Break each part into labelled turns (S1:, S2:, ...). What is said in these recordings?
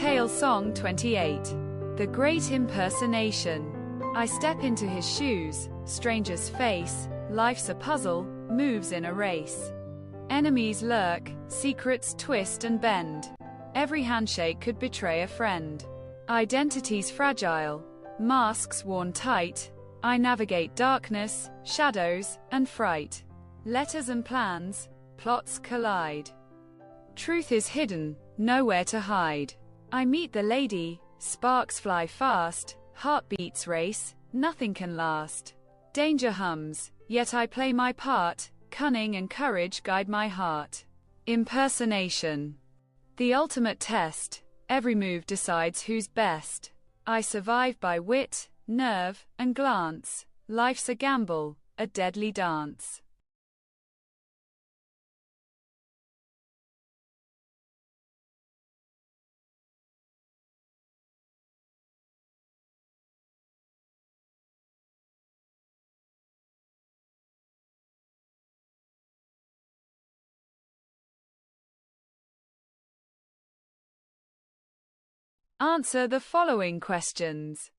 S1: Talesong 28. The Great Impersonation. I step into his shoes, stranger's face, life's a puzzle, moves in a race. Enemies lurk, secrets twist and bend. Every handshake could betray a friend. Identities fragile, masks worn tight. I navigate darkness, shadows, and fright. Letters and plans, plots collide. Truth is hidden, nowhere to hide. I meet the lady, sparks fly fast, heartbeats race, nothing can last. Danger hums, yet I play my part, cunning and courage guide my heart. Impersonation. The ultimate test, every move decides who's best. I survive by wit, nerve, and glance. Life's a gamble, a deadly dance. Answer the following questions.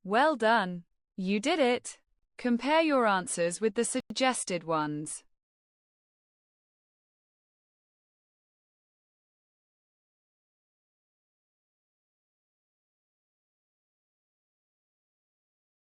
S1: Well done. You did it. Compare your answers with the suggested ones.